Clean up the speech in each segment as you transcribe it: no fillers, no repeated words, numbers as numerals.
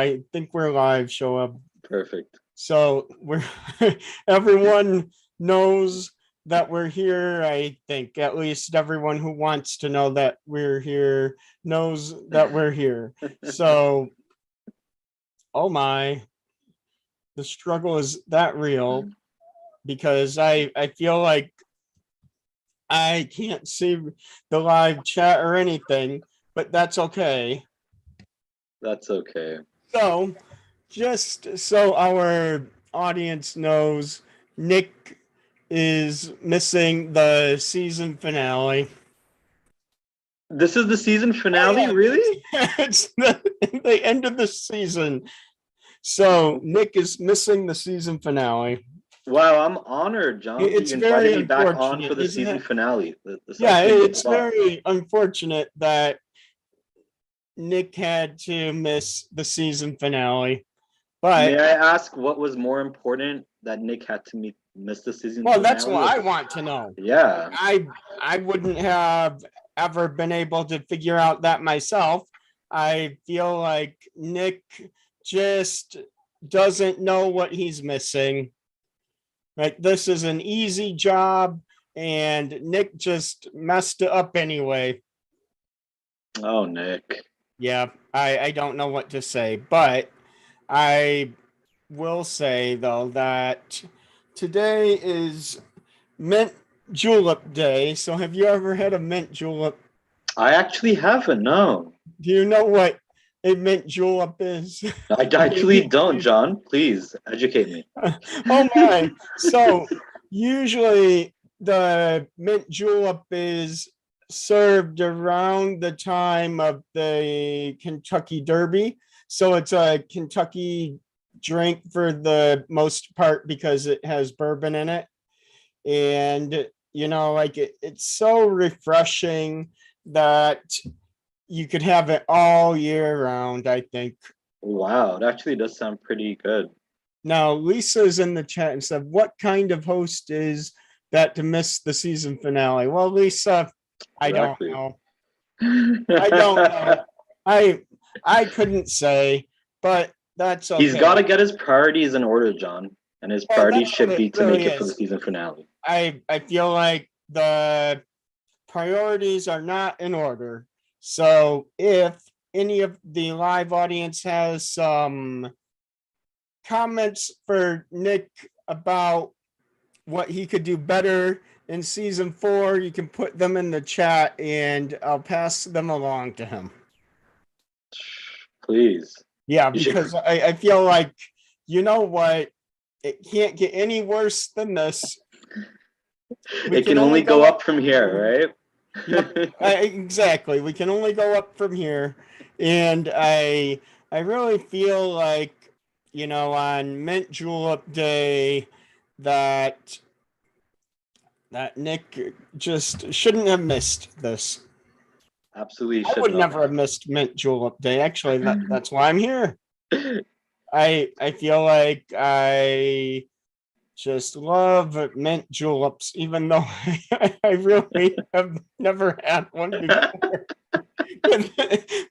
I think we're live, show up. Perfect. So we're everyone knows that we're here. I think at least everyone who wants to know that we're here knows that we're here. So, oh my, the struggle is that real because I feel like I can't see the live chat or anything, but that's okay. That's okay. So, just so our audience knows, Nick is missing the season finale. This is the season finale, Oh, yeah, really? it's the end of the season. So, Nick is missing the season finale. Wow, I'm honored, John, that It's you very invited me back on for unfortunate, the isn't season it? finale. This Yeah, actually means it's a lot. very unfortunate that Nick had to miss the season finale. May But I ask what was more important that Nick had to miss the season well, that's finale? what I want to know. Yeah. I wouldn't have ever been able to figure out that myself. I feel like Nick just doesn't know what he's missing. Like this is an easy job and Nick just messed it up anyway. Oh, Nick. Yeah, I don't know what to say, but I will say though that today is mint julep day. So have you ever had a mint julep? I actually haven't, no. Do you know what a mint julep is? I actually don't, John. Please educate me. Oh my. So usually the mint julep is served around the time of the Kentucky Derby. So it's a Kentucky drink for the most part because it has bourbon in it. And like it's so refreshing that you could have it all year round, I think. Wow, it actually does sound pretty good. Now, Lisa's in the chat and said, what kind of host is that to miss the season finale? Well, Lisa, I don't Exactly. know. I don't know. I couldn't say, but that's okay. He's got to get his priorities in order, John, and his Well, priorities that's what should be it to make really it for the is. season finale. I feel like the priorities are not in order. So if any of the live audience has some comments for Nick about what he could do better in season 4, you can put them in the chat and I'll pass them along to him. Please. Yeah, because I feel like, you know what? It can't get any worse than this. It can only go up from here, right? Yep, exactly. We can only go up from here. And I really feel like, on Mint Julep Day that Nick just shouldn't have missed this. Absolutely I should would not. never have missed Mint Julep Day. Actually, that's why I'm here. I feel like I just love mint juleps, even though I really have never had one before.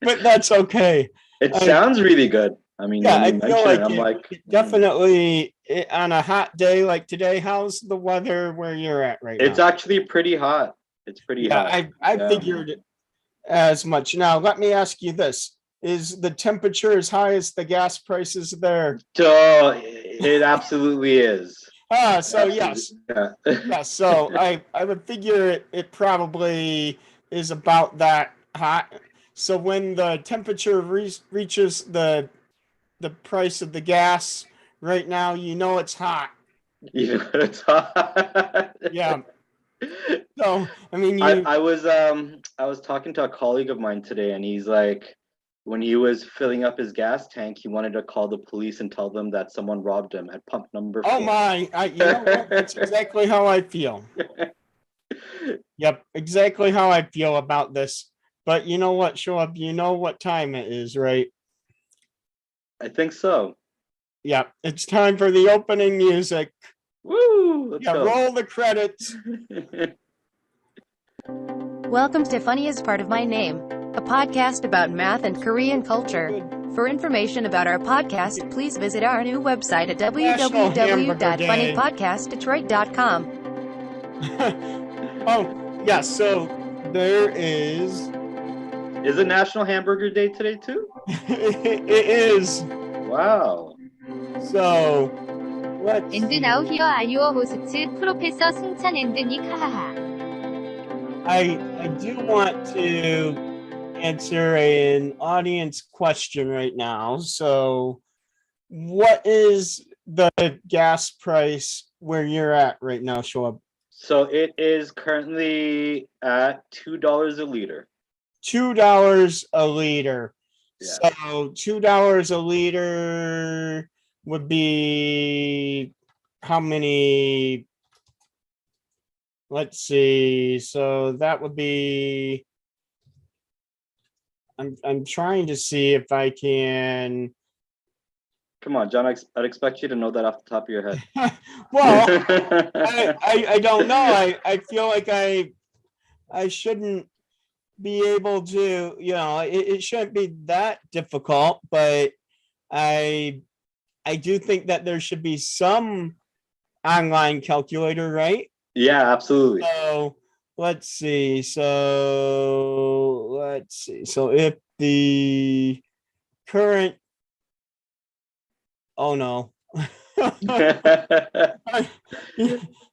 but that's okay. It sounds really good. I mean, Yeah, when you I feel mention it, like I'm like, definitely on a hot day like today. How's the weather where you're at right now? It's actually pretty hot. It's pretty hot. I figured as much. Now, let me ask you this. Is the temperature as high as the gas prices there? So it absolutely is. So yes. Yeah, so I would figure it probably is about that hot. So when the temperature reaches the price of the gas right now, it's hot. It's hot. Yeah. So I mean, I was talking to a colleague of mine today, and he's like, when he was filling up his gas tank, he wanted to call the police and tell them that someone robbed him at pump number 4. Oh my! You know what? That's exactly how I feel. Yep, exactly how I feel about this. But you know what, Show Up? You know what time it is, right? I think so. Yeah, it's time for the opening music. Woo! Let's go. Roll the credits. Welcome to Funny is Part of My Name, a podcast about math and Korean culture. For information about our podcast, please visit our new website at National Hamburger Day. www.funnypodcastdetroit.com. Oh, yeah, so there is Is it National Hamburger Day today too? it is. Wow. So let's And see. now here are your hosts, 프로페서 승찬 and 닉 하하하. I do want to answer an audience question right now. So what is the gas price where you're at right now, Shoab? So it is currently at $2 a liter. $2 a liter. Yeah. So $2 a liter would be how many? Let's see. So that would be. I'm trying to see if I can. Come on, John. I'd expect you to know that off the top of your head. Well, I don't know. I feel like I shouldn't be able to, it shouldn't be that difficult, but I do think that there should be some online calculator, right? Yeah, absolutely. So let's see. So if the current, oh no.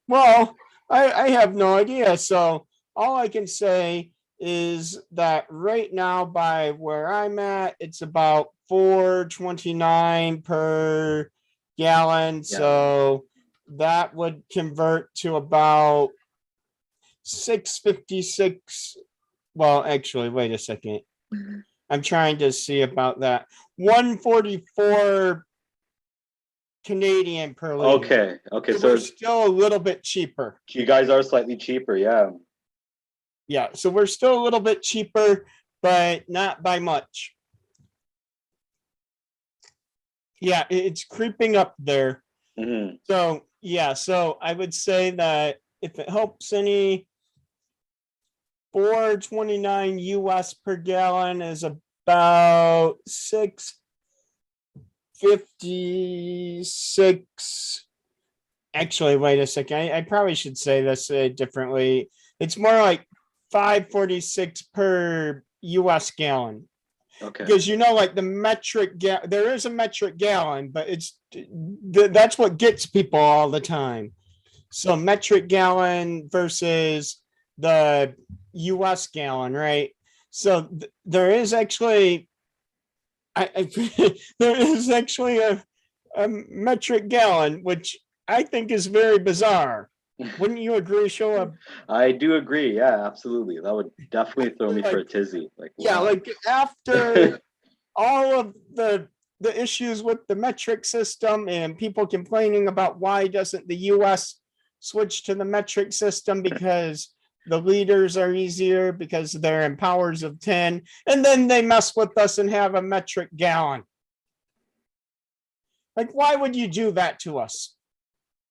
Well, I have no idea. So all I can say is that right now, by where I'm at, it's about $4.29 per gallon. So that would convert to about $6.56. Well, actually, wait a second. I'm trying to see about that. $1.44 Canadian per liter. Okay. So So we're still a little bit cheaper. you guys are slightly cheaper, yeah. Yeah, so we're still a little bit cheaper, but not by much. Yeah, it's creeping up there. Mm-hmm. So yeah, so I would say that if it helps any, $4.29 US per gallon is about $6.56. Actually, wait a second. I probably should say this differently. It's more like $5.46 per US gallon. Okay. Because like the metric there is a metric gallon, but that's what gets people all the time. So metric gallon versus the US gallon, right? So there is actually there is actually a metric gallon, which I think is very bizarre. Wouldn't you agree, Shoaib? I do agree. Yeah, absolutely. That would definitely throw me for a tizzy. Yeah, wow. like after all of the issues with the metric system and people complaining about why doesn't the US switch to the metric system, because the liters are easier, because they're in powers of 10, and then they mess with us and have a metric gallon. Like, why would you do that to us?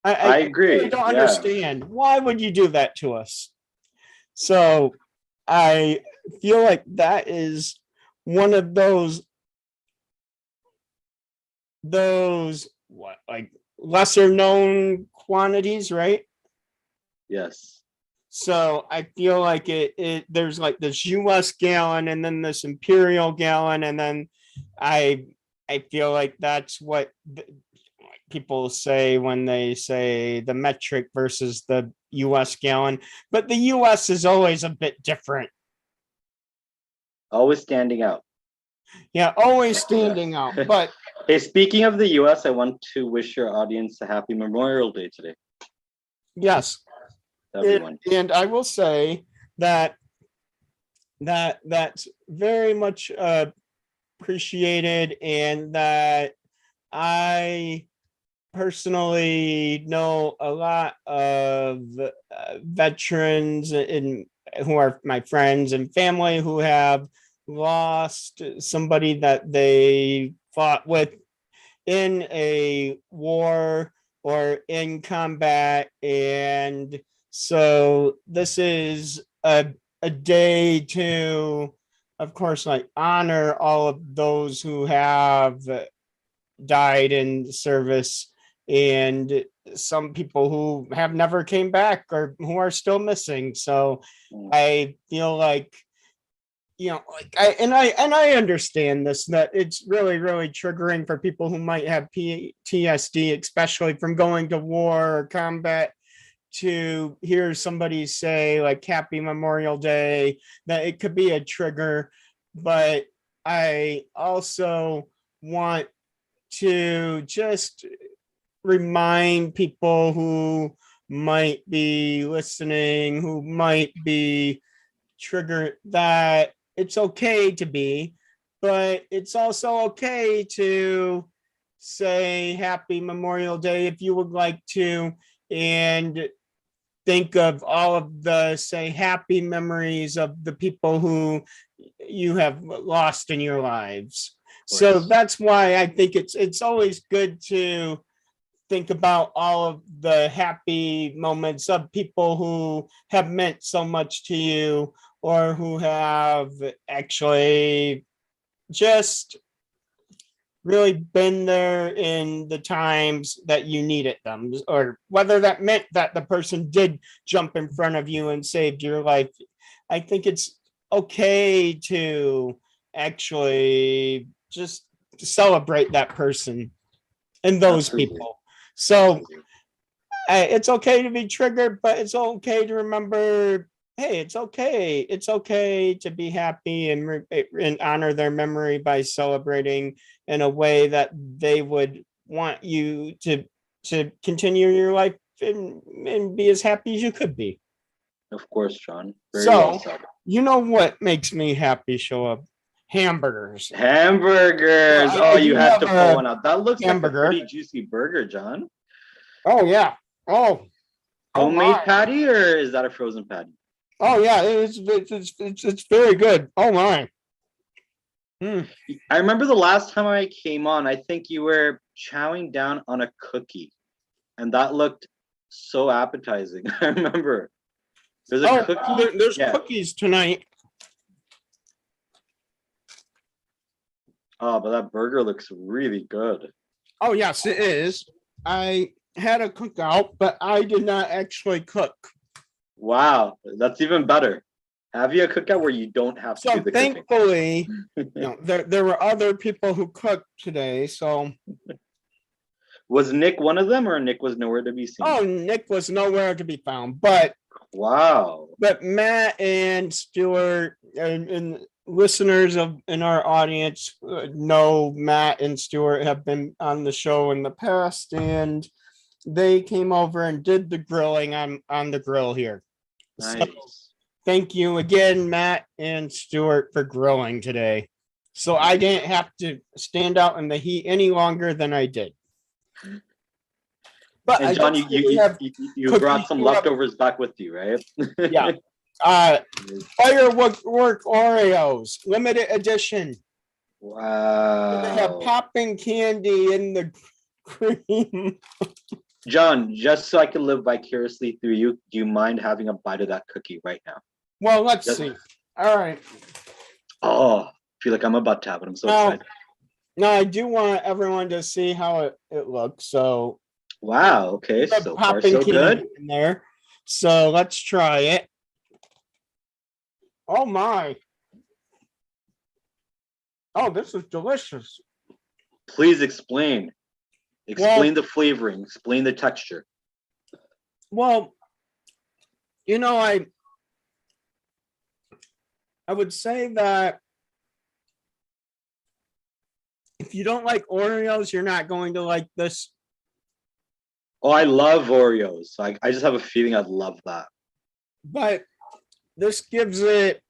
I agree. Really don't understand. Why would you do that to us? So I feel like that is one of those what, like lesser known quantities, right? Yes. So I feel like there's like this US gallon and then this imperial gallon, and then I feel like that's what people say when they say the metric versus the US gallon, but the US is always a bit different. Always standing out. Yeah, always standing out. But hey, speaking of the US, I want to wish your audience a happy Memorial Day today. Yes. Everyone. And I will say that's very much appreciated, and that I personally know a lot of veterans who are my friends and family who have lost somebody that they fought with in a war or in combat. And so this is a day to of course, like honor all of those who have died in service and some people who have never came back or who are still missing. So I feel like, like I understand this, that it's really, really triggering for people who might have PTSD, especially from going to war or combat, to hear somebody say like Happy Memorial Day, that it could be a trigger. But I also want to just remind people who might be listening, who might be triggered, that it's okay to be, but it's also okay to say Happy Memorial Day if you would like to, and think of all of the, say, happy memories of the people who you have lost in your lives. So that's why I think it's always good to think about all of the happy moments of people who have meant so much to you, or who have actually just really been there in the times that you needed them, or whether that meant that the person did jump in front of you and saved your life. I think it's okay to actually just celebrate that person and those people. So it's okay to be triggered, but it's okay to remember, hey, it's okay. It's okay to be happy and honor their memory by celebrating in a way that they would want you to continue your life and be as happy as you could be. Of course, John. Very well said. You know what makes me happy, show up? Hamburgers. Hamburgers. You had to pull one out. That looks hamburger. Like a pretty juicy burger, John. Oh yeah. Homemade patty, or is that a frozen patty? Oh yeah, it's very good. Oh my. I remember the last time I came on, I think you were chowing down on a cookie, and that looked so appetizing. I remember. There's a cookie. There's cookies tonight. Oh, but that burger looks really good. Oh yes, it is. I had a cookout, but I did not actually cook. Wow, that's even better. Have you a cookout where you don't have to do the cooking? Thankfully, there were other people who cooked today. So was Nick one of them, or Nick was nowhere to be seen? Oh, Nick was nowhere to be found. But wow. But Matt and Stuart and listeners in our audience know Matt and Stuart have been on the show in the past, and they came over and did the grilling on the grill here. Nice. So thank you again, Matt and Stuart, for grilling today. So I didn't have to stand out in the heat any longer than I did. But and John, you brought some leftovers back with you, right? Yeah. Firework Oreos, limited edition. Wow. They have popping candy in the cream. John, just so I can live vicariously through you, do you mind having a bite of that cookie right now? Well, let's see. All right. Oh, I feel like I'm about to have it. I'm so excited. No, I do want everyone to see how it looks. So. Wow. Okay. So far, so good. In there. So let's try it. Oh my. Oh, this is delicious. Please explain. Explain the flavoring. Explain the texture. Well, I would say that if you don't like Oreos, you're not going to like this. Oh, I love Oreos. I just have a feeling I'd love that. But this gives it,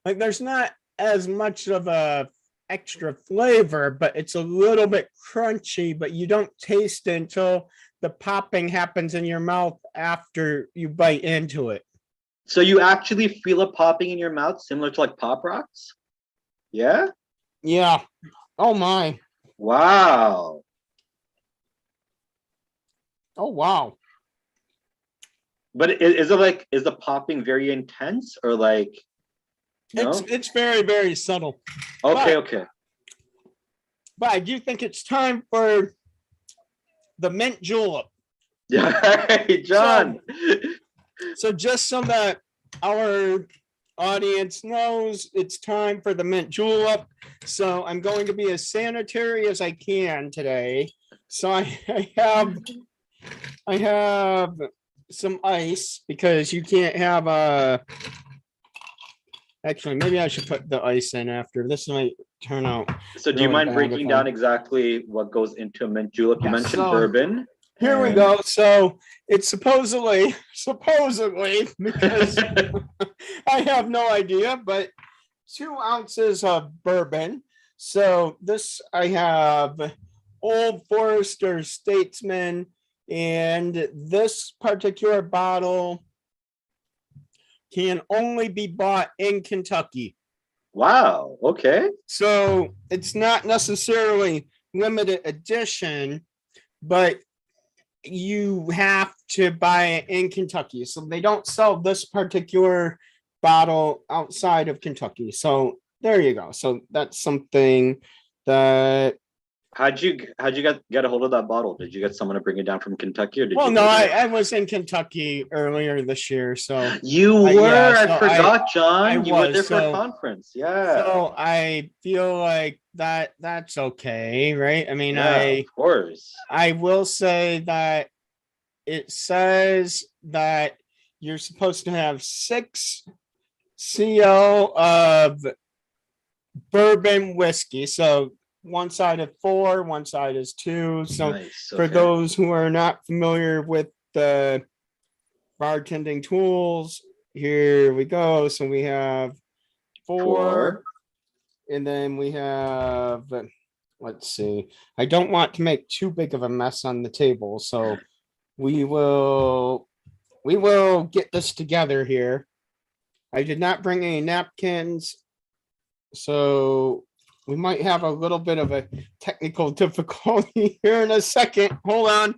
like, there's not as much of a extra flavor, but it's a little bit crunchy, but you don't taste it until the popping happens in your mouth after you bite into it. So you actually feel it popping in your mouth, similar to like Pop Rocks? Yeah? Yeah. Oh my. Wow. Oh wow. But is the popping very intense, or like? No? It's very, very subtle. Okay, okay. But I do think it's time for the mint julep. Yeah, hey, John. So just so that our audience knows, it's time for the mint julep. So I'm going to be as sanitary as I can today. So I have some ice because you can't have actually, maybe I should put the ice in after. This might turn out. So do you really mind bad breaking if down I- exactly what goes into a mint julep? You Yeah, mentioned so- bourbon. Here we and- go. So it's supposedly, because I have no idea, but 2 ounces of bourbon. So this I have Old Forester Statesman, and this particular bottle can only be bought in Kentucky. Wow. Okay. So it's not necessarily limited edition, but you have to buy it in Kentucky. So they don't sell this particular bottle outside of Kentucky. So there you go. So that's something that, How'd you get a hold of that bottle? Did you get someone to bring it down from Kentucky, or did well, you? no, order it? I was in Kentucky earlier this year. So You yeah, were. so I forgot, John. I You were was, there for a so- conference. Yeah. so I feel like that's okay, right? I mean, Yeah, of course. I will say that it says that you're supposed to have 6 CL of bourbon whiskey. So one side of 4, one side is 2. So Nice. for Okay. those who are not familiar with the bartending tools, here we go. So we have 4, and then we have, let's see. I don't want to make too big of a mess on the table, so we will get this together here. I did not bring any napkins, so we might have a little bit of a technical difficulty here in a second. Hold on.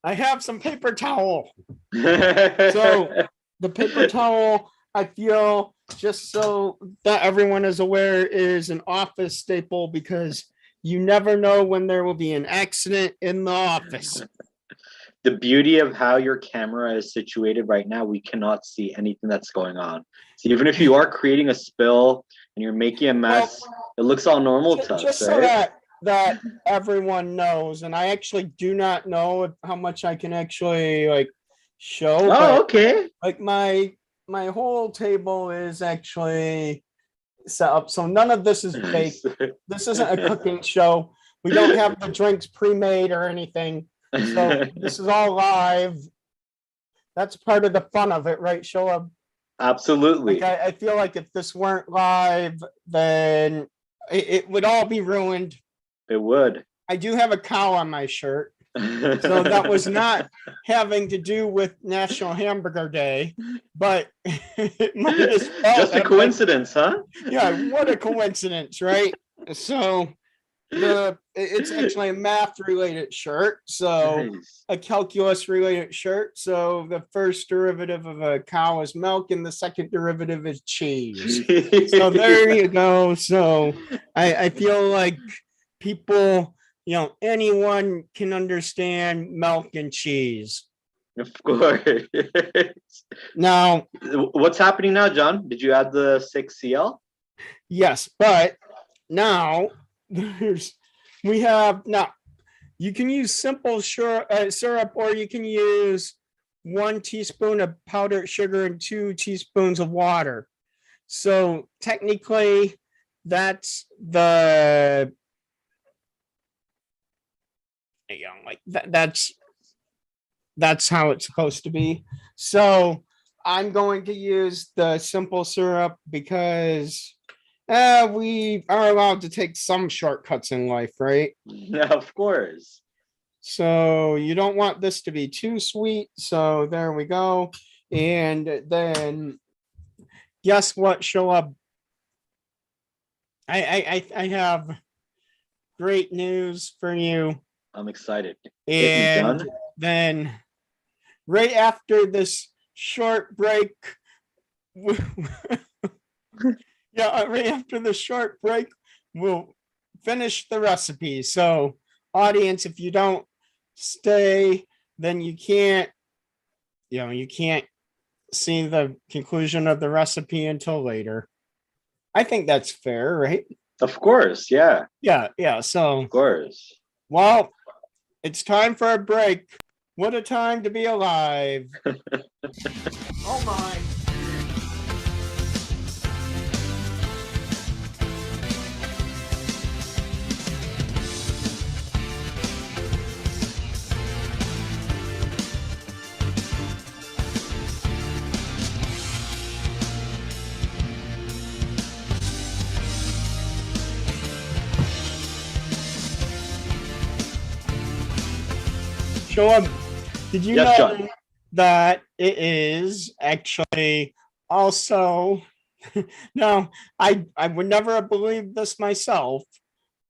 I have some paper towel. So the paper towel, I feel, just so that everyone is aware, is an office staple because you never know when there will be an accident in the office. The beauty of how your camera is situated right now, we cannot see anything that's going on. So even if you are creating a spill and you're making a mess, it looks all normal to us, Just so right? that everyone knows, and I actually do not know how much I can actually like show, Oh, but okay. like my whole table is actually set up, so none of this is fake. This isn't a cooking show. We don't have the drinks pre-made or anything. So this is all live. That's part of the fun of it, right? Show up. Absolutely. Like I feel like if this weren't live, then it would all be ruined. It would. I do have a cow on my shirt, so that was not having to do with National Hamburger Day, but it might as well Just a have been. coincidence, huh? Yeah, what a coincidence, right? So it's actually a math related shirt, so Nice. a calculus related shirt. So the first derivative of a cow is milk, and the second derivative is cheese. So there you go. So I feel like people, anyone can understand milk and cheese. Of course. Now, What's happening now, John? Did you add the 6CL? yes, but now we have now you can use simple syrup, or you can use 1 teaspoon of powdered sugar and 2 teaspoons of water. So technically that's that's how it's supposed to be. So I'm going to use the simple syrup because we are allowed to take some shortcuts in life, right? Yeah, of course. So you don't want this to be too sweet. So there we go. And then guess what? Show up. I have great news for you. I'm excited. And done? then right after this short break. Yeah, right after the short break, we'll finish the recipe. So, audience, if you don't stay, then you can't see the conclusion of the recipe until later. I think that's fair, right? Of course, yeah, Yeah. So, of course. well, it's time for a break. What a time to be alive. Oh my. Sean, did you Yes, know John. that it is actually also no, I would never have believed this myself,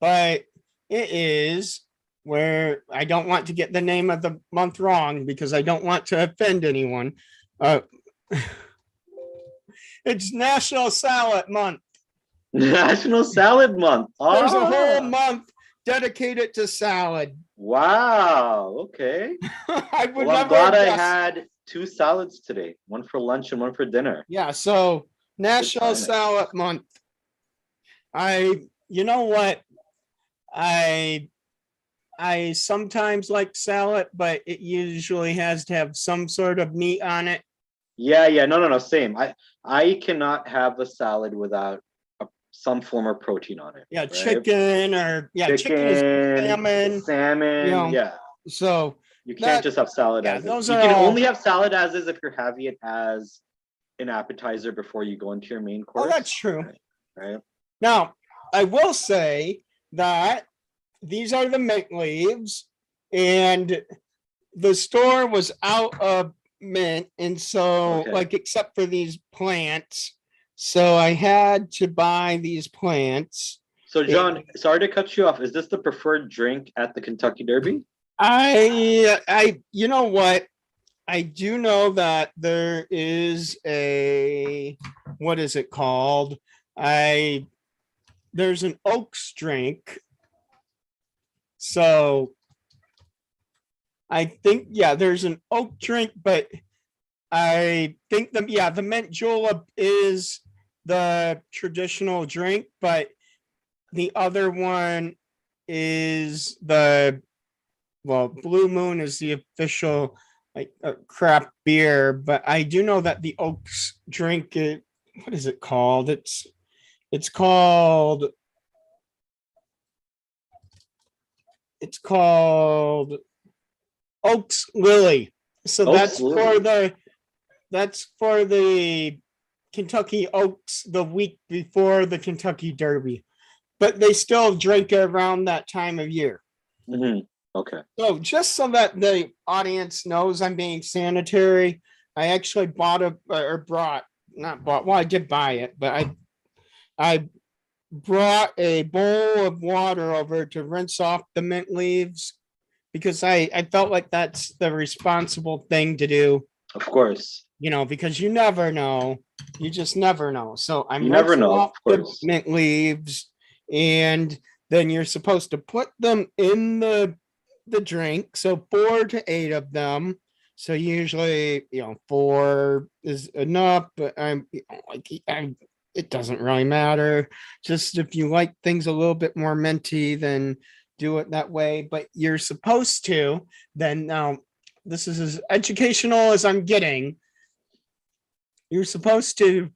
but it is where I don't want to get the name of the month wrong because I don't want to offend anyone. Uh, it's National Salad Month. National Salad Month. There's a whole Ah, month dedicated to salad. wow. Okay. I would Well, I'm never glad have I guessed. had 2 salads today, one for lunch and one for dinner. Yeah, so National timing. Salad Month. You know what? I I sometimes like salad, but it usually has to have some sort of meat on it. Yeah. No. Same. I cannot have a salad without some form of protein on it. Yeah, right? chicken or chicken is salmon. salmon. You know, Yeah. So You can't that just have salad yeah, as is. those You are can all. only have salad as is if you're having it as an appetizer before you go into your main course. Oh, that's true. Right. Now, I will say that these are the mint leaves, and the store was out of mint, and so Okay. like except for these plants, so I had to buy these plants. So, John, sorry to cut you off. Is this the preferred drink at the Kentucky Derby? You know what? I do know that there is a, what is it called? There's an oaks drink. So I think, yeah, there's an oak drink, but I think the mint julep is the traditional drink, but the other one is Blue Moon is the official like craft beer, but I do know that the Oaks drink it. What is it called? It's called Oaks Lily. So Oaks Lily. that's for the Kentucky Oaks the week before the Kentucky Derby, but they still drink it around that time of year. Mm-hmm. Okay. So just so that the audience knows I'm being sanitary, I actually I did buy it, but I brought a bowl of water over to rinse off the mint leaves because I felt like that's the responsible thing to do. Of course. Because you never know. You just never know. So I'm You never rinsing know, off of the course. mint leaves, and then you're supposed to put them in the drink. So 4 to 8 of them. So usually, 4 is enough, but it doesn't really matter. Just if you like things a little bit more minty, then do it that way. But you're supposed to then now. This is as educational as I'm getting. You're supposed to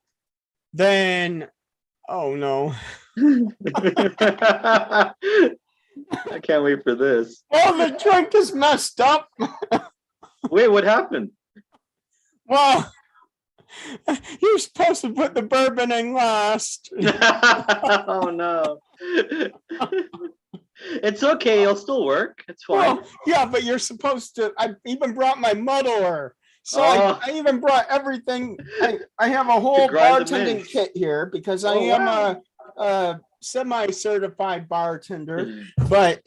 then. Oh no. I can't wait for this. Well, the drink is messed up. Wait, what happened? Well, you're supposed to put the bourbon in last. Oh no. It's okay, it'll still work. It's fine. Well, yeah, but you're supposed to. I even brought my muddler. So Oh. I even brought everything. I have a whole grind the bartending mint. kit here because I Oh, am wow. a semi-certified bartender. But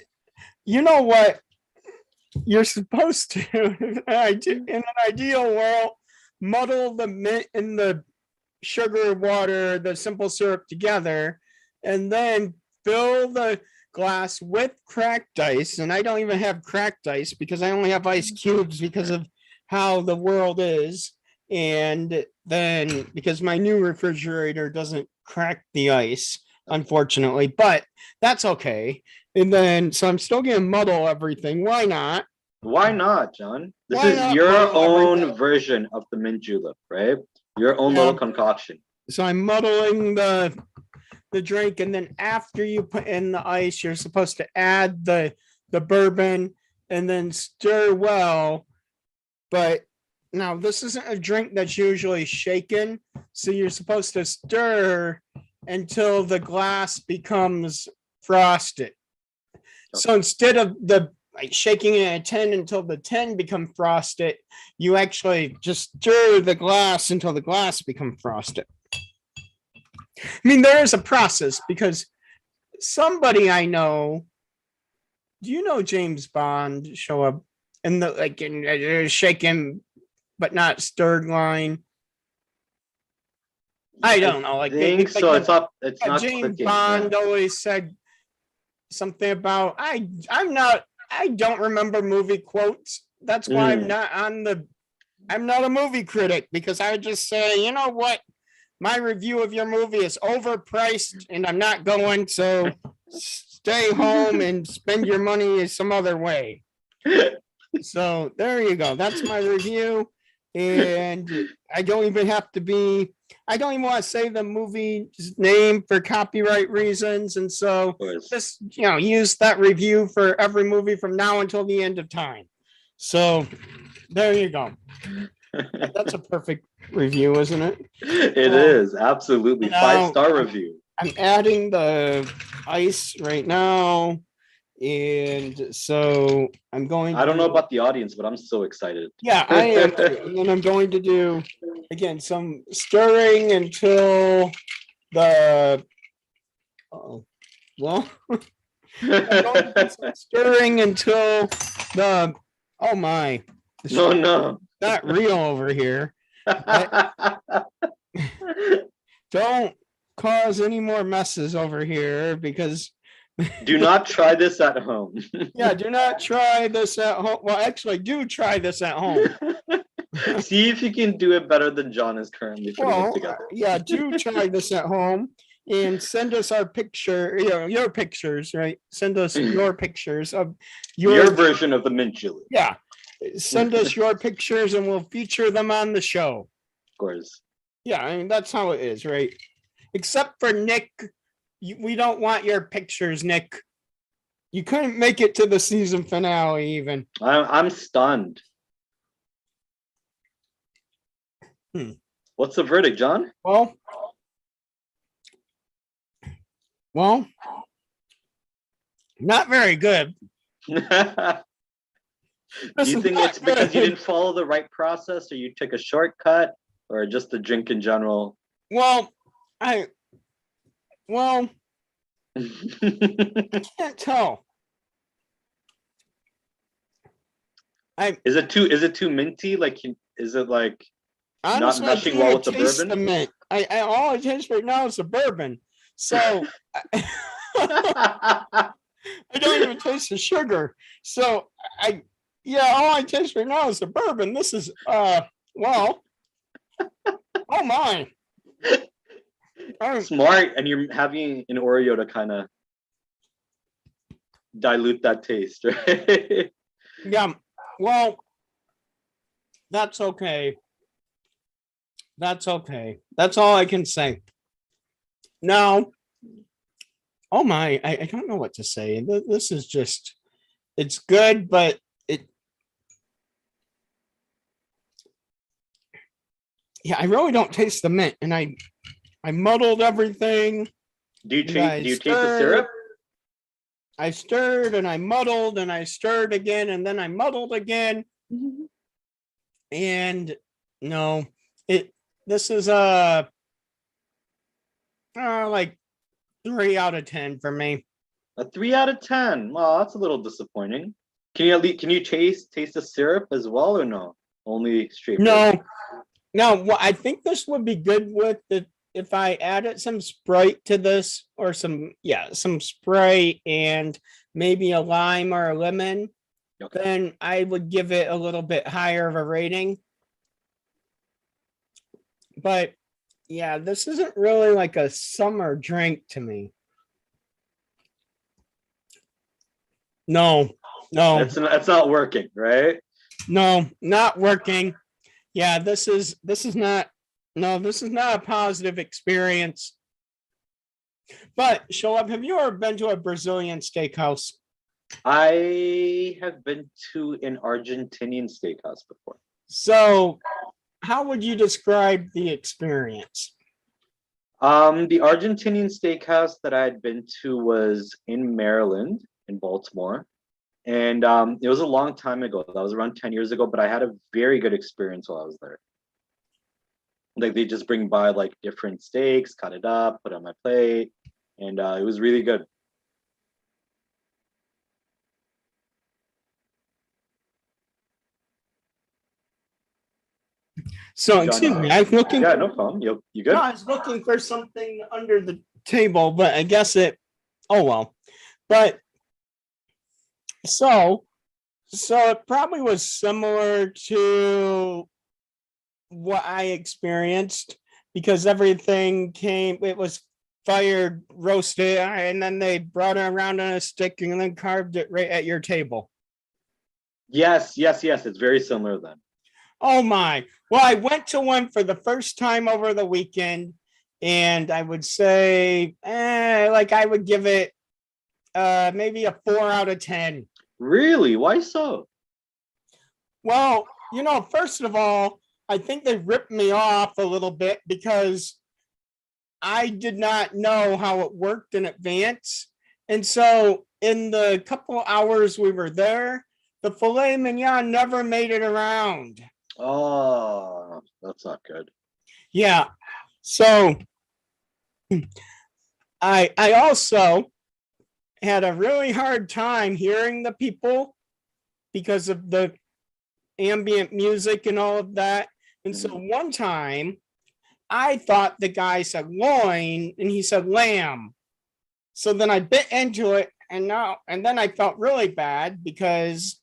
you know what? You're supposed to, in an ideal world, muddle the mint and the sugar, water, the simple syrup together, and then fill the glass with cracked ice. And I don't even have cracked ice because I only have ice cubes because of how the world is. And then because my new refrigerator doesn't crack the ice, unfortunately, but that's okay. And then, so I'm still gonna muddle everything. Why not? Why not, John? This Why is not your muddle own everything? version of the mint julep, right? Your own Yeah. little concoction. So I'm muddling the drink, and then after you put in the ice, you're supposed to add the bourbon and then stir well. But now this isn't a drink that's usually shaken, so you're supposed to stir until the glass becomes frosted. So instead of the like shaking it at 10 until the 10 become frosted, you actually just stir the glass until the glass become frosted. I mean, there is a process because somebody I know, do you know James Bond show up in the like in shaken but not stirred line? I don't know. Like, I think so. It's not. It's not James clicking. Bond Yeah. always said something about I don't remember movie quotes. That's why I'm not a movie critic, because I would just say, you know what? My review of your movie is overpriced and I'm not going, so stay home and spend your money some other way. So there you go. That's my review. And I don't even want to say the movie's name for copyright reasons. And so just, use that review for every movie from now until the end of time. So there you go. That's a perfect review, isn't it? It is absolutely now, 5-star review. I'm adding the ice right now. And so I'm going. I don't know about the audience, but I'm so excited. Yeah, I am. And I'm going to do again some stirring until the. Well, I'm going to do some stirring until the. Oh my! No, no, not real over here. Don't cause any more messes over here because. Do not try this at home. Yeah, do not try this at home. Well, actually, do try this at home. See if you can do it better than John is currently putting it together. Yeah, do try this at home and send us our picture, your pictures, right? Send us your pictures of your version of the mint julep. Yeah, send us your pictures and we'll feature them on the show. Of course. Yeah, I mean, that's how it is, right? Except for Nick. We don't want your pictures, Nick. You couldn't make it to the season finale even. I'm stunned. What's the verdict, John? Well, not very good. Do you think it's because you didn't follow the right process, or you took a shortcut, or just the drink in general? Well, I can't tell. Is it too minty? Like, is it like honestly, not meshing well with the bourbon? The mint. All I taste right now is the bourbon. So I don't even taste the sugar. So all I taste right now is the bourbon. This is oh my. Smart, and you're having an Oreo to kind of dilute that taste, right? Yeah, well, that's okay. That's okay. That's all I can say. Now, oh my, I don't know what to say. This is just, it's good, but I really don't taste the mint, and I muddled everything. Do you taste the syrup? I stirred and I muddled and I stirred again and then I muddled again. And no, this is like 3 out of 10 for me. A 3 out of 10. Well, that's a little disappointing. Can you taste the syrup as well, or no? Only straight. No. Now, what I think this would be good with the if I added some Sprite to this or some Sprite and maybe a lime or a lemon, Okay. then I would give it a little bit higher of a rating. But yeah, this isn't really like a summer drink to me. No, no, That's not working, right? no, not working. Yeah, this is not this is not a positive experience. But show up, have you ever been to a Brazilian steakhouse? I have been to an Argentinian steakhouse before. So how would you describe the experience? The Argentinian steakhouse that I had been to was in Maryland, in Baltimore. And it was a long time ago. That was around 10 years ago, but I had a very good experience while I was there. Like they just bring by like different steaks, cut it up, put it on my plate, and it was really good. So excuse me, I was looking. Yeah, no problem. You good? No, I was looking for something under the table, but I guess oh well. But so it probably was similar to what I experienced because everything it was fired, roasted, and then they brought it around on a stick and then carved it right at your table. Yes. It's very similar then. Oh my. Well, I went to one for the first time over the weekend, and I would say, like I would give it maybe a 4 out of 10. Really? Why so? Well, first of all, I think they ripped me off a little bit because I did not know how it worked in advance. And so in the couple hours we were there, the filet mignon never made it around. Oh, that's not good. Yeah. So I also had a really hard time hearing the people because of the ambient music and all of that. And so one time I thought the guy said loin and he said lamb. So then I bit into it and then I felt really bad because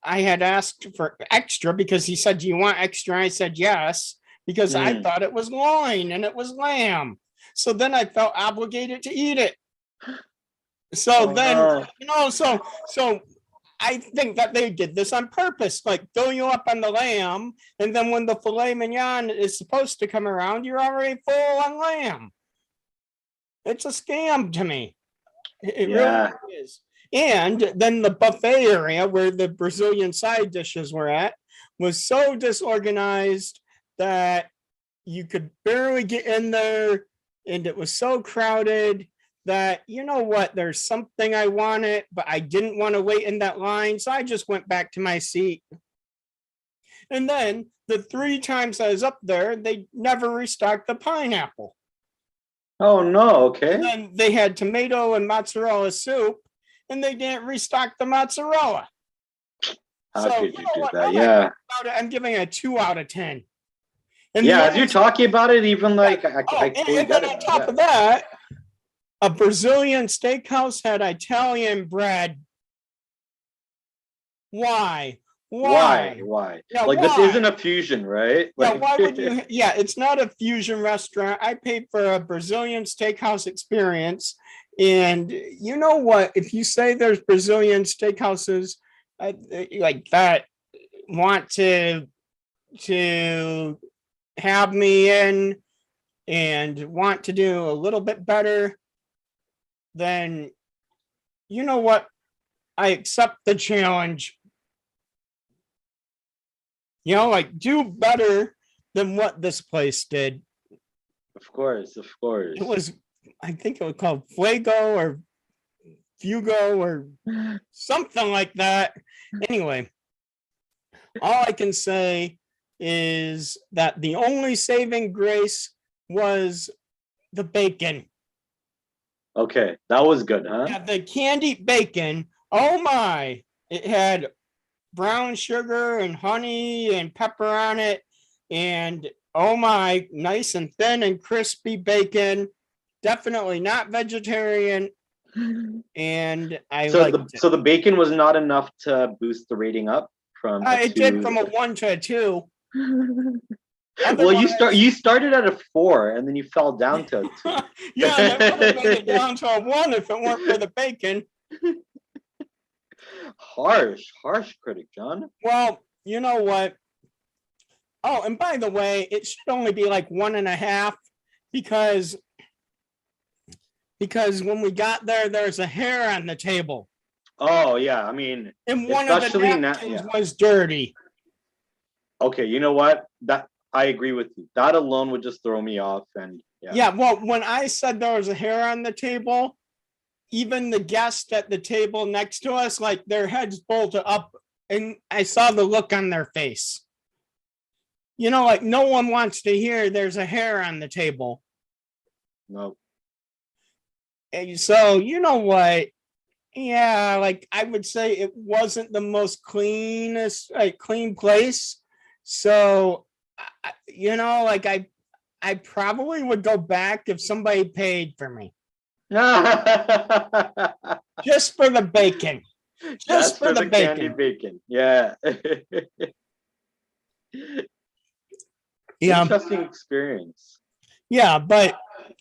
I had asked for extra because he said, do you want extra? I said, yes, because I thought it was loin and it was lamb. So then I felt obligated to eat it. So so I think that they did this on purpose, like fill you up on the lamb. And then when the filet mignon is supposed to come around, you're already full on lamb. It's a scam to me. It really is. And then the buffet area where the Brazilian side dishes were at was so disorganized that you could barely get in there. And it was so crowded that, there's something I wanted, but I didn't want to wait in that line. So I just went back to my seat. And then the 3 times I was up there, they never restocked the pineapple. Oh, no. Okay. And then they had tomato and mozzarella soup, and they didn't restock the mozzarella. How could you do that? Yeah. I'm giving it a 2 out of 10. And as you're talking about it, even like I and then on top of that, a Brazilian steakhouse had Italian bread. Why? Yeah, like why? This isn't a fusion, right? Yeah, why would you? Yeah, it's not a fusion restaurant. I paid for a Brazilian steakhouse experience. And you know what? If you say there's Brazilian steakhouses like that want to have me in and want to do a little bit better, then you know what? I accept the challenge. Do better than what this place did. Of course. It was, I think it was called Fuego or Fugo or something like that. Anyway, all I can say is that the only saving grace was the bacon. Okay, that was good, huh? Yeah, the candied bacon. Oh my! It had brown sugar and honey and pepper on it, and Oh my, nice and thin and crispy bacon. Definitely not vegetarian. And I like it. So the bacon was not enough to boost the rating up from a It did 2. from a 1 to a 2. Well, Otherwise, you started at a 4 and then you fell down to a 2. yeah, and I would have made it down to a 1 if it weren't for the bacon. Harsh critic, John. Well, you know what? Oh, and by the way, it should only be like 1.5 because when we got there, there's a hair on the table. Oh yeah, I mean, And one of the especially napkins was dirty. Okay, you know what? That I agree with you. That alone would just throw me off. And Yeah, well, when I said there was a hair on the table, even the guest at the table next to us, like their heads bolted up, and I saw the look on their face. You know, like no one wants to hear there's a hair on the table. no. And so, you know what? Yeah, like I would say it wasn't the most cleanest, like clean place. So, you know, like I probably would go back if somebody paid for me just for the bacon. Just for the candied bacon. Yeah. Yeah. Interesting experience. Yeah, but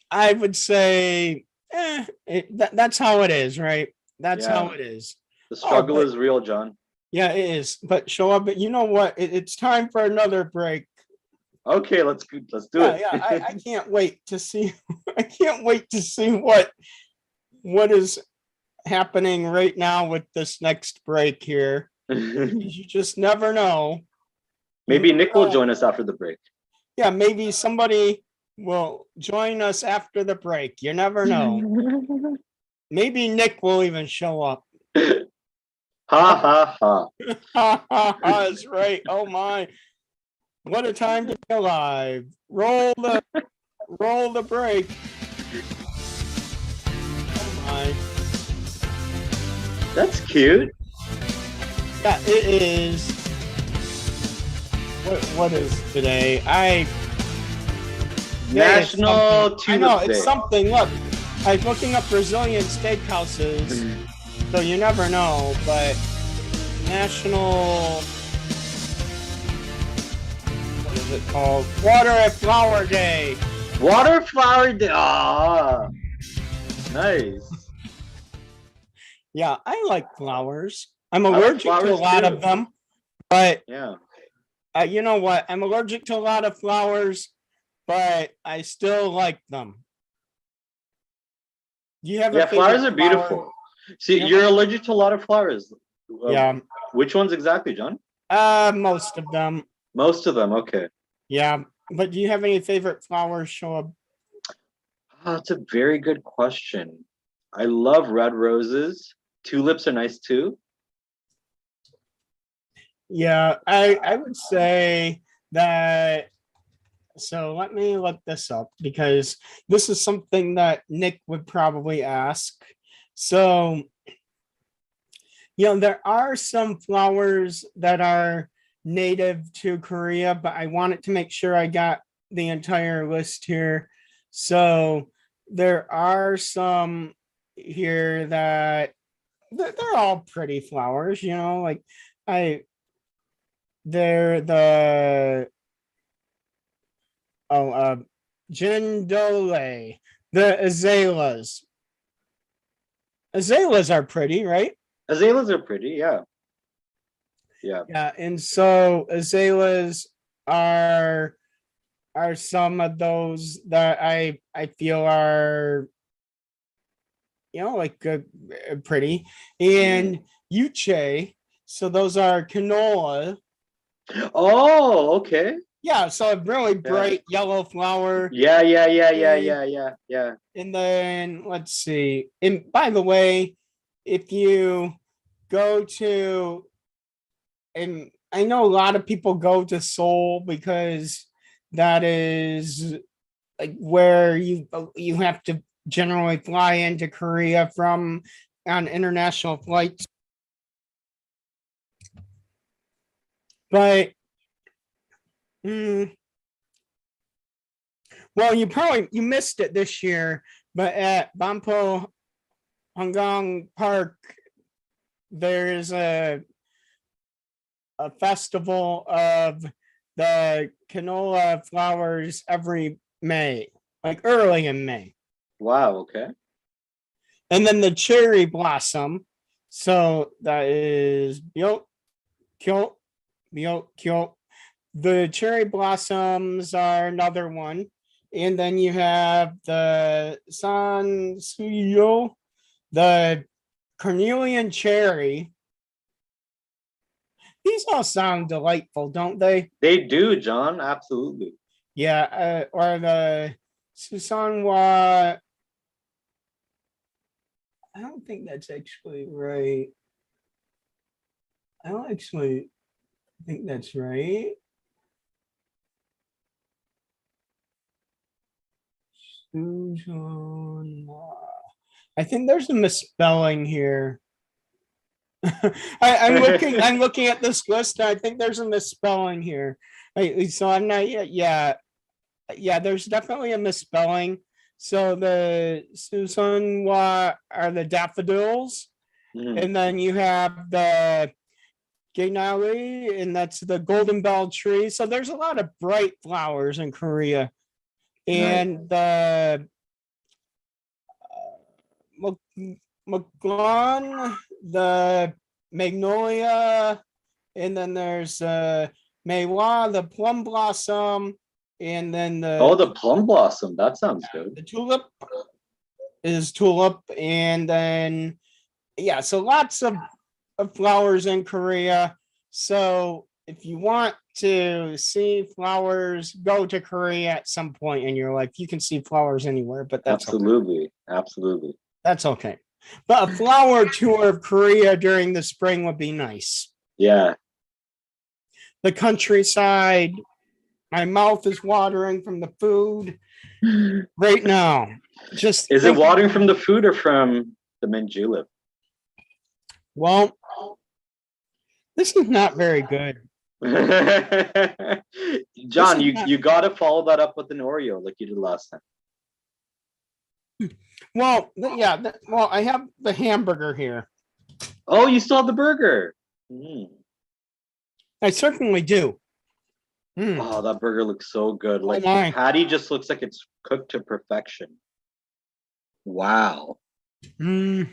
I would say that's how it is, right? That's how it is. The struggle is real, John. Yeah, it is. But show up. But you know what? It's time for another break. Okay, let's do it. Yeah, I can't wait to see. I can't wait to see what is happening right now with this next break here. You just never know. Maybe Nick will join us after the break. Yeah, maybe somebody will join us after the break. You never know. Maybe Nick will even show up. Ha ha ha. That's right. Oh my. What a time to be alive. Roll the break. Oh my. That's cute. Yeah, it is. What is today? National Tulip I know Day. it's something. Look, I was looking up Brazilian steakhouses, so you never know. But National, what is it called? Water and Flower Day. Water Flower Day. Ah, nice. Yeah, I like flowers. I'm allergic to a lot of them, but yeah. You know what? I'm allergic to a lot of flowers, but I still like them. You have flowers are beautiful. See, you're allergic to a lot of flowers. Yeah. Which ones exactly, John? Most of them. Most of them, okay. Yeah, but do you have any favorite flowers, Shoaib? Oh, that's a very good question. I love red roses. Tulips are nice too. Yeah, I would say that. So let me look this up because this is something that Nick would probably ask. So, you know, there are some flowers that are native to Korea, but I wanted to make sure I got the entire list here. So there are some here that they're all pretty flowers, you know, like they're the Jindole, the azaleas. Azaleas are pretty, right? Azaleas are pretty, yeah. Yeah. Yeah, and so azaleas are some of those that I feel are, you know, like pretty. And Yuche, so those are canola. Oh, okay. Yeah, so a really bright yellow flower. Yeah. And then let's see. And by the way, if you go to, and I know a lot of people go to Seoul because that is like where you have to generally fly into Korea from on international flights. But Well, you missed it this year, but at Bampo Hongkong Park, there's a festival of the canola flowers every May, like early in May. Wow. Okay. And then the cherry blossom. So that is Byok Kyo, Byok Kyo. The cherry blossoms are another one. And then you have the San Suyo, the Cornelian cherry. These all sound delightful, don't they? They do, John. Absolutely. Yeah, or the Susanwa. I don't think that's actually right. I don't actually think that's right. Susanwa. I think there's a misspelling here. I'm looking at this list. I think there's a misspelling here. So I'm not yet. Yeah. There's definitely a misspelling. So the Susanwa are the daffodils, and then you have the Gainali, and that's the golden bell tree. So there's a lot of bright flowers in Korea, and the Muglan, the magnolia, and then there's Maywa, the plum blossom, and then the plum blossom. That sounds good. the tulip is tulip, and then so lots of flowers in Korea. So if you want to see flowers, go to Korea at some point in your life. You can see flowers anywhere, but that's absolutely. That's okay. But a flower tour of Korea during the spring would be nice. Yeah. The countryside. My mouth is watering from the food right now. Is it watering from the food or from the mint julep? Well, this is not very good. John, you got to follow that up with an Oreo like you did last time. Well, I have the hamburger here. Oh, you still have the burger. I certainly do. Oh, that burger looks so good. Like the patty just looks like it's cooked to perfection. Wow. And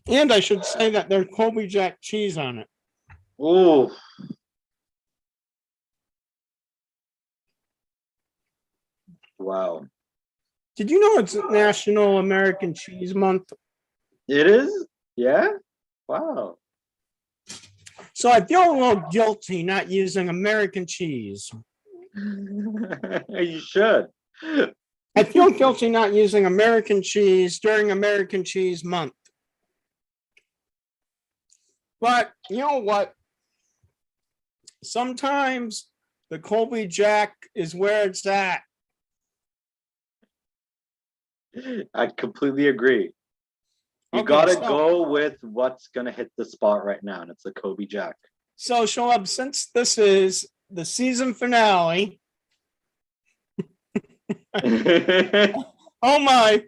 I should say that there's Colby Jack cheese on it. Oh. Wow. Did you know it's National American Cheese Month? It is? Yeah? Wow. So I feel a little guilty not using American cheese. You should. I feel guilty not using American cheese during American Cheese Month. But you know what? Sometimes the Colby Jack is where it's at. I completely agree. You gotta go with what's gonna hit the spot right now, and it's the Kobe Jack. So, Shalab, since this is the season finale, oh my!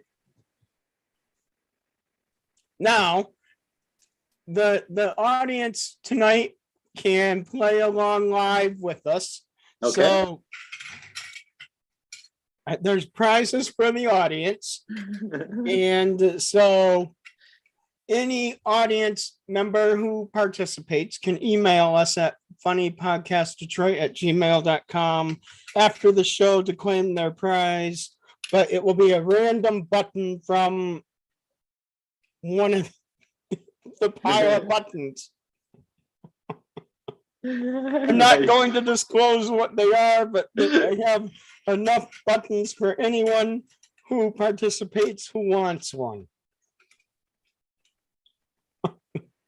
Now, the audience tonight can play along live with us. Okay. So there's prizes for the audience, and so any audience member who participates can email us at funnypodcastdetroit@gmail.com after the show to claim their prize, but it will be a random button from one of the pile of buttons. I'm not going to disclose what they are, but I have enough buttons for anyone who participates who wants one.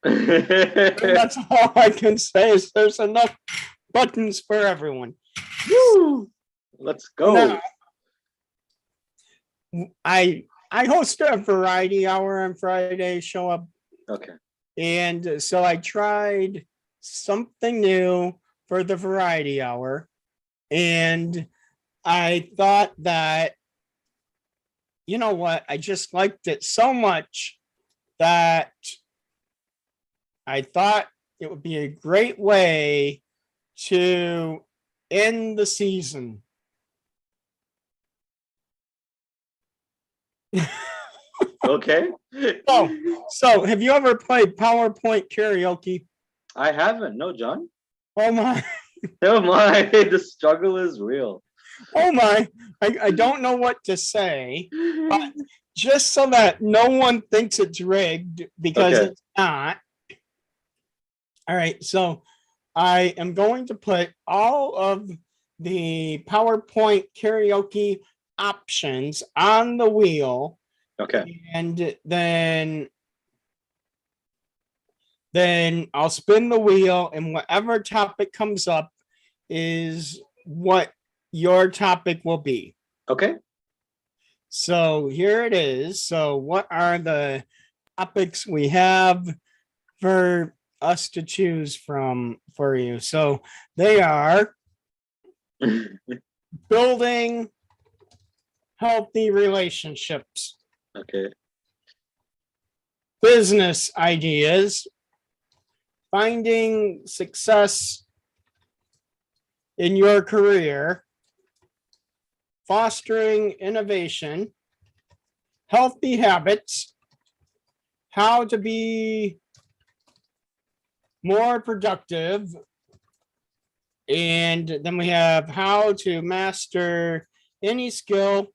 That's all I can say is there's enough buttons for everyone. Woo! Let's go. Now, I host a variety hour on Friday, show up. Okay. And so I tried something new for the variety hour. And I thought that, you know what, I just liked it so much that I thought it would be a great way to end the season. Okay. So have you ever played PowerPoint karaoke? I haven't. No, John. Oh my, Oh my, the struggle is real. oh my. I don't know what to say, but just so that no one thinks it's rigged, because Okay. it's not. All right, so I am going to put all of the PowerPoint karaoke options on the wheel, Okay. and then I'll spin the wheel, and whatever topic comes up is what your topic will be. Okay. So here it is. So what are the topics we have for us to choose from for you? So they are building healthy relationships, Okay. business ideas, finding success in your career, fostering innovation, healthy habits, how to be more productive, and then we have how to master any skill,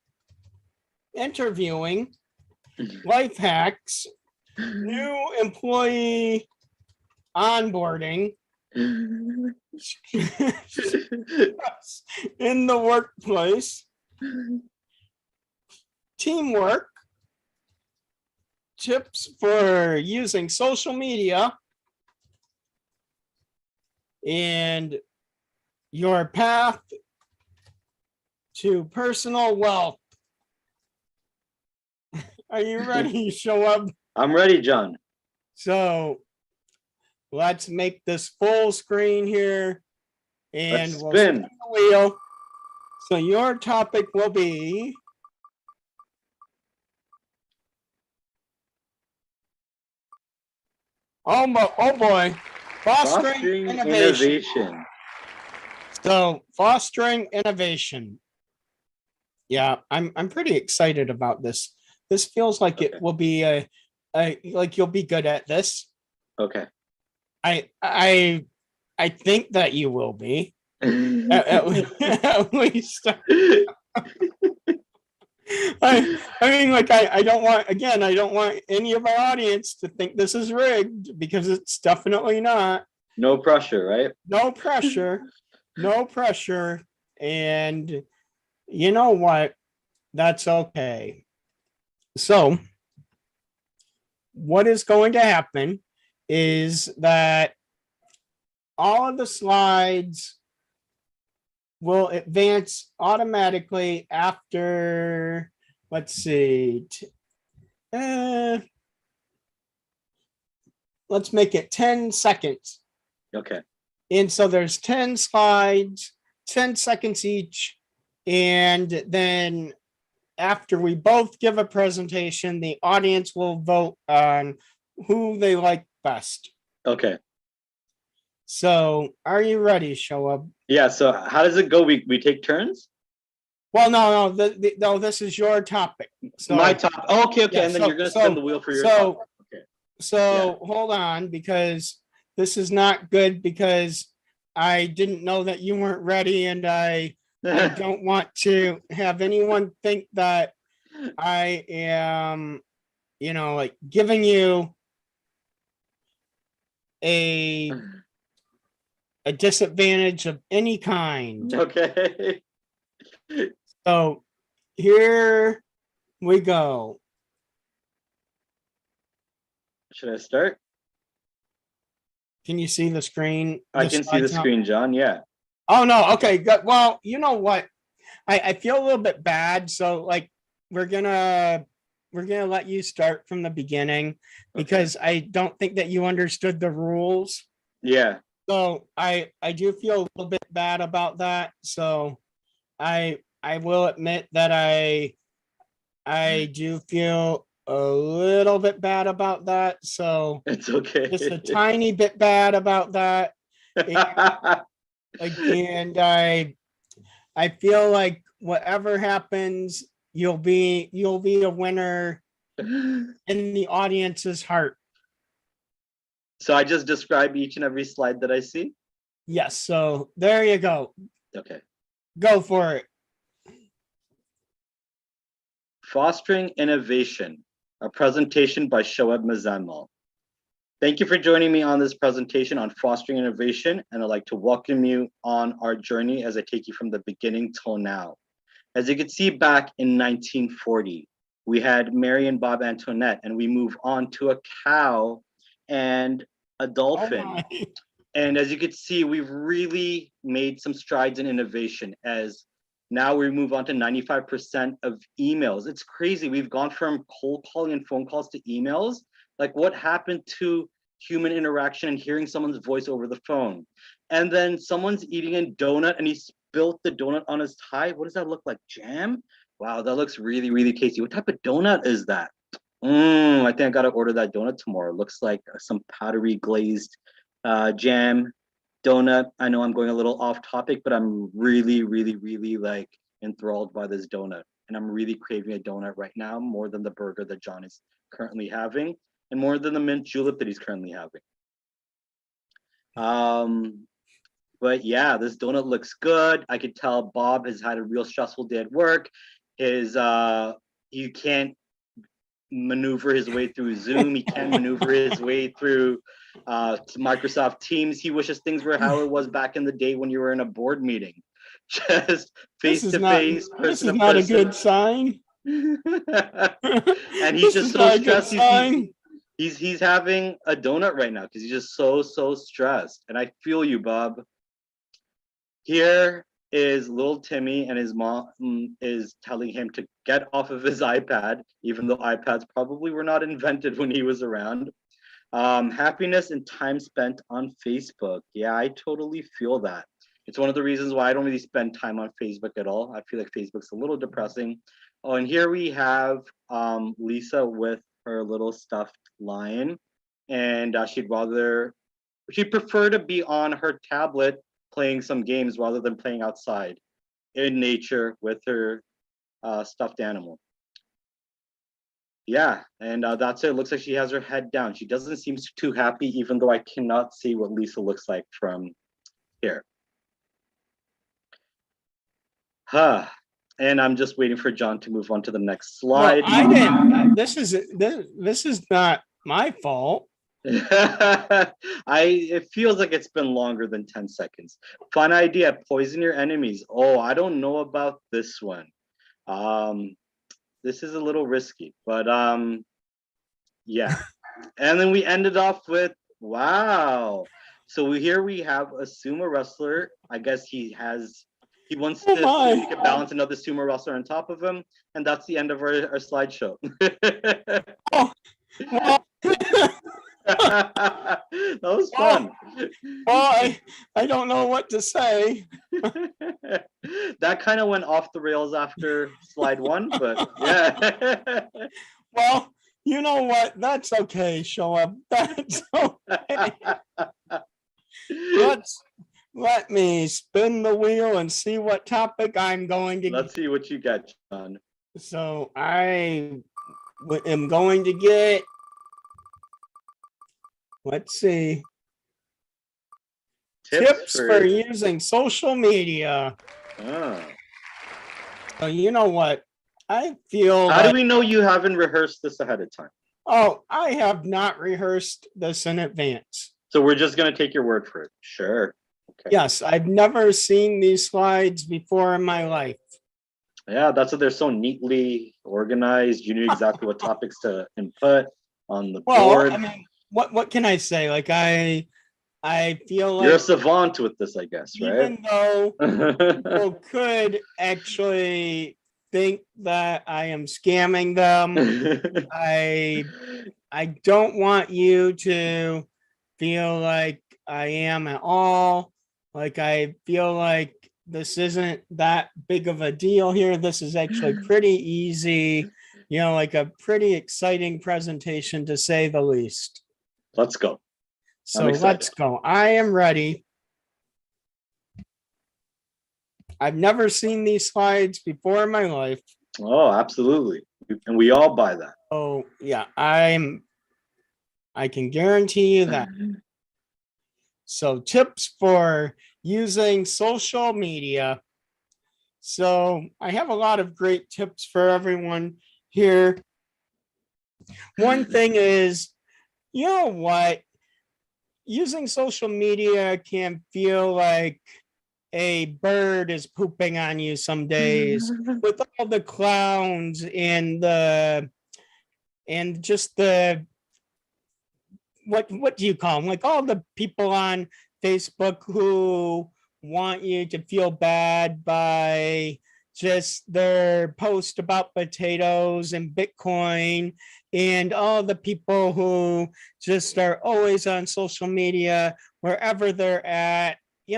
interviewing, life hacks, new employee onboarding, in the workplace, teamwork, tips for using social media, and your path to personal wealth. Are you ready, show up? I'm ready, John. So let's make this full screen here, and Let's we'll spin. spin the wheel. So your topic will be oh boy, fostering innovation. innovation. So fostering innovation. Yeah, I'm pretty excited about this. This feels like Okay. it will be a like you'll be good at this. Okay. I think that you will be. At least I mean, like I don't want, again, I don't want any of our audience to think this is rigged, because it's definitely not. No pressure, right? No pressure, no pressure. And you know what? That's okay. So what is going to happen is that all of the slides will advance automatically after, let's see, let's make it 10 seconds. Okay. And so there's 10 slides, 10 seconds each. And then after we both give a presentation, the audience will vote on who they like best. Okay. So are you ready, Shoab? Yeah. So how does it go? We take turns? Well, no, no, this is your topic. So My top. Oh, okay. Okay. yeah, and then so- you're going to so- spin the wheel for your so- topic. Okay. So hold on, because this is not good, because I didn't know that you weren't ready, and I don't want to have anyone think that I am, like giving you a disadvantage of any kind. Okay. So here we go. Should I start? Can you see the screen? I can see the slides now? screen, John. Yeah. Oh no, okay, good. Well, you know what? I feel a little bit bad. So like we're gonna let you start from the beginning, because I don't think that you understood the rules. Yeah. So I do feel a little bit bad about that. So I will admit that I do feel a little bit bad about that. So It's okay. just a tiny bit bad about that. And I feel like whatever happens, you'll be a winner in the audience's heart. So I just describe each and every slide that I see. Yes. So there you go. Okay. Go for it. Fostering Innovation, a presentation by Shoaib Mazamal. Thank you for joining me on this presentation on fostering innovation, and I'd like to welcome you on our journey as I take you from the beginning till now. As you can see, back in 1940, we had Mary and Bob Antoinette, and we move on to a cow and a Oh dolphin. my. And as you can see, we've really made some strides in innovation as now we move on to 95% of emails. It's crazy. We've gone from cold calling and phone calls to emails. Like, what happened to human interaction and hearing someone's voice over the phone? And then someone's eating a donut and he spilt the donut on his tie. What does that look like? Jam? Wow, that looks really, really tasty. What type of donut is that? I think I gotta order that donut tomorrow. It looks like some powdery glazed jam donut. I know I'm going a little off topic, but I'm really, really, really like enthralled by this donut. And I'm really craving a donut right now more than the burger that John is currently having and more than the mint julep that he's currently having. But yeah, this donut looks good. I could tell Bob has had a real stressful day at work. He can't maneuver his way through Zoom. He can't maneuver his way through Microsoft Teams. He wishes things were how it was back in the day when you were in a board meeting, just face to face, This person is to not a person. good sign. And This he's just is so not a good stressed. sign. He's having a donut right now because he's just so stressed. And I feel you, Bob. Here is little Timmy, and his mom is telling him to get off of his iPad, even though iPads probably were not invented when he was around. Happiness and time spent on Facebook. Yeah, I totally feel that. It's one of the reasons why I don't really spend time on Facebook at all. I feel like Facebook's a little depressing. Oh, and here we have Lisa with her little stuffed lion, and she'd prefer to be on her tablet playing some games rather than playing outside in nature with her stuffed animal. Yeah, and that's it. It looks like she has her head down. She doesn't seem too happy, even though I cannot see what Lisa looks like from here. Huh. And I'm just waiting for John to move on to the next slide. Well, I didn't. This is not my fault. It feels like it's been longer than 10 seconds. Fun idea, poison your enemies. Oh, I don't know about this one. This is a little risky, but yeah. And then we ended off with, wow. So here we have a sumo wrestler. I guess he wants to see if he can balance another sumo wrestler on top of him. And that's the end of our slideshow. Oh, well, That was fun. well, I don't know what to say. That kind of went off the rails after slide one, but yeah. Well, you know what? That's okay, Shoaib. That's okay. Let me spin the wheel and see what topic I'm going to Let's see what you get, John. So I am going to get, let's see, tips for using social media. Oh. So you know what? I feel How do we know you haven't rehearsed this ahead of time? Oh, I have not rehearsed this in advance. So we're just going to take your word for it. Sure. Okay. Yes, I've never seen these slides before in my life. Yeah, that's why they're so neatly organized. You knew exactly what topics to input on the board. I mean, what can I say? Like I feel like you're a savant with this, I guess, right? Even though people could actually think that I am scamming them, I don't want you to feel like I am at all. Like, I feel like this isn't that big of a deal here. This is actually pretty easy, like a pretty exciting presentation to say the least. Let's go. So excited. let's go. I am ready. I've never seen these slides before in my life. Oh, absolutely. And we all buy that. Oh, yeah, I can guarantee you that. So, tips for using social media. So, I have a lot of great tips for everyone here. One thing is, you know what? Using social media can feel like a bird is pooping on you some days with all the clowns and just the what do you call them? Like all the people on Facebook who want you to feel bad by just their post about potatoes and Bitcoin, and all the people who just are always on social media wherever they're at. And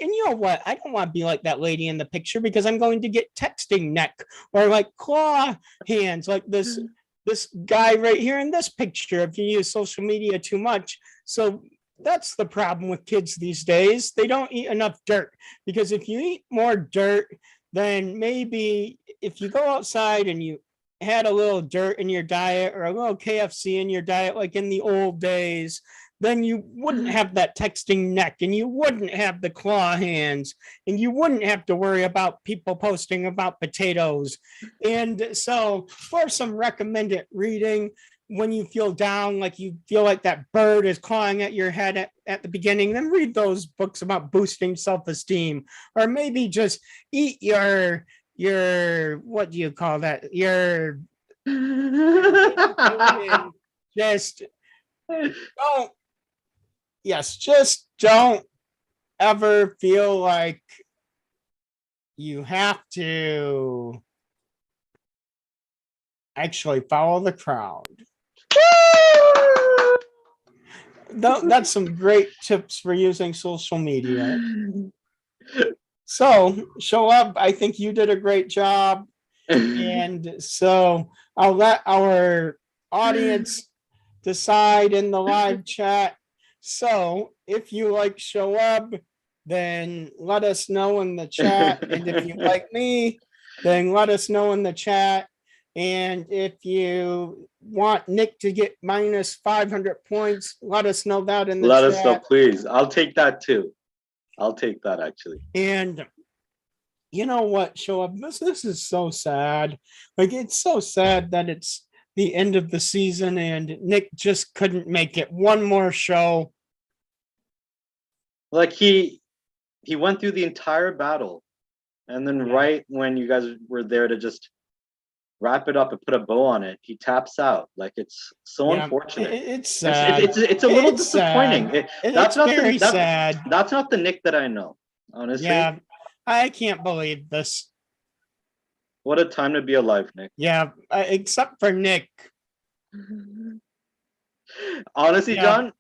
you know what? I don't want to be like that lady in the picture because I'm going to get texting neck or like claw hands like this guy right here in this picture if you use social media too much. So that's the problem with kids these days. They don't eat enough dirt, because if you eat more dirt, then maybe if you go outside and you had a little dirt in your diet or a little KFC in your diet, like in the old days, then you wouldn't have that texting neck and you wouldn't have the claw hands and you wouldn't have to worry about people posting about potatoes. And so for some recommended reading, when you feel down, like you feel like that bird is clawing at your head at the beginning, then read those books about boosting self-esteem, or maybe just eat your what do you call that? Your just don't just don't ever feel like you have to actually follow the crowd. That's some great tips for using social media. So, show up. I think you did a great job. And so I'll let our audience decide in the live chat. So if you like show up, then let us know in the chat. And if you like me, then let us know in the chat. And if you want Nick to get minus 500 points, let us know that in the chat. Let us know, please. I'll take that too. I'll take that actually. And you know what, show up. This is so sad. Like, it's so sad that it's the end of the season and Nick just couldn't make it one more show. Like he went through the entire battle, and then right when you guys were there to just wrap it up and put a bow on it, he taps out. Like, it's so unfortunate. It's sad. It's a little disappointing. That's not very sad. That's not the Nick that I know, honestly. Yeah, I can't believe this. What a time to be alive, Nick. Yeah, except for Nick. Honestly, John,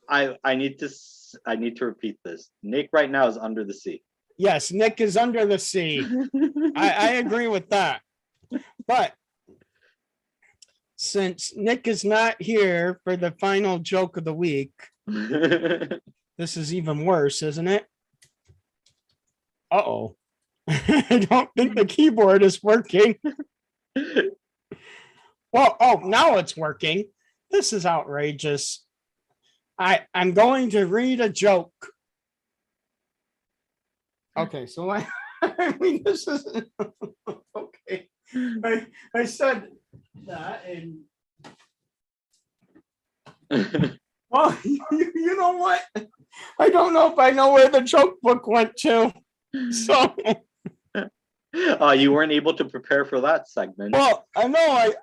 I need to repeat this. Nick right now is under the sea. Yes, Nick is under the sea. I agree with that. But since Nick is not here for the final joke of the week, this is even worse, isn't it? Uh-oh. I don't think the keyboard is working. Well, now it's working. This is outrageous. I'm going to read a joke. Okay, so I mean, this is okay. I said that, and well, you know what? I don't know if I know where the joke book went to. So you weren't able to prepare for that segment. Well, I know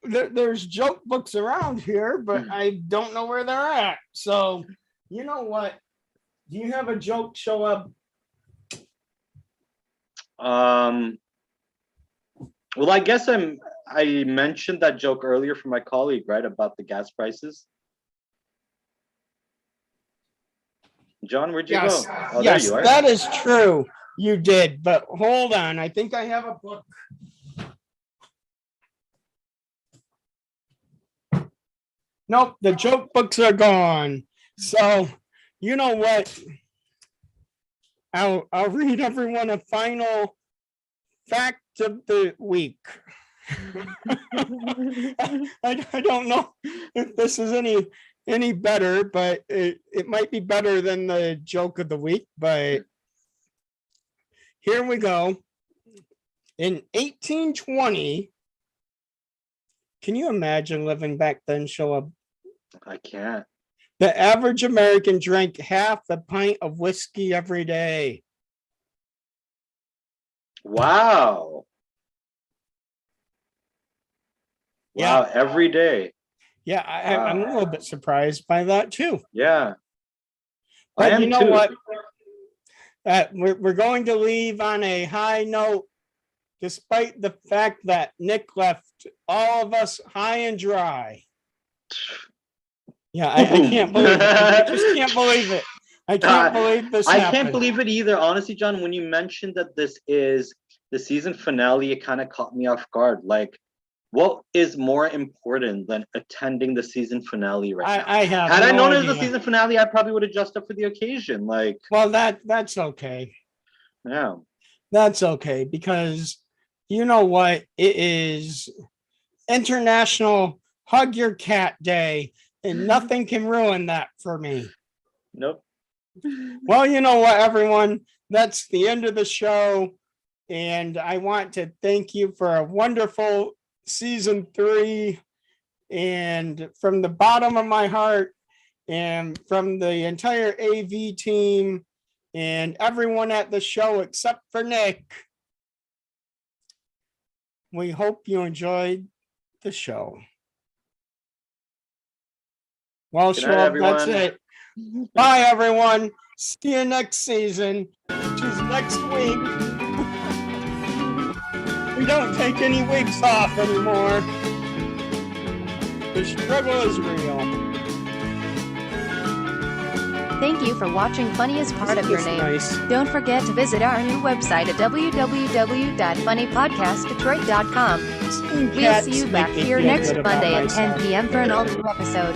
there's joke books around here, but I don't know where they're at. So, you know what? Do you have a joke show up? Well, I guess I mentioned that joke earlier from my colleague, right, about the gas prices. John, where'd you Yes, go? Oh, yes, there you are. that is true. You did, but hold on. I think I have a book. Nope, the joke books are gone. So, you know what? I'll read everyone a final fact of the week. I don't know if this is any better, but it might be better than the joke of the week, but here we go. In 1820, can you imagine living back then, Shoa? I can't. The average American drank half a pint of whiskey every day. Wow. Yeah. Wow, every day. Yeah, I'm a little bit surprised by that too. Yeah. I But am you know too. what? We're going to leave on a high note, despite the fact that Nick left all of us high and dry. Yeah, I can't believe it. I just can't believe it. I can't believe this I happened. can't believe it either. Honestly, John, when you mentioned that this is the season finale, it kind of caught me off guard. Like, what is more important than attending the season finale right now? I have Had I no known it was idea. the season finale, I probably would have dressed up for the occasion. Like, Well, that's okay. yeah. That's okay, because you know what? It is International Hug Your Cat Day, and nothing can ruin that for me. Nope. Well, you know what, everyone? That's the end of the show. And I want to thank you for a wonderful season 3. And from the bottom of my heart, and from the entire AV team, and everyone at the show except for Nick, we hope you enjoyed the show. Well, Good night, sure, that's everyone. it. Bye, everyone. See you next season, which is next week. We don't take any weeks off anymore. The struggle is real. Thank you for watching Funniest Part of Your It's Name. nice. Don't forget to visit our new website at www.funnypodcastdetroit.com. Seeing We'll cats see you make back me here feel next good about Monday at 10 myself. p.m. for an all-new episode.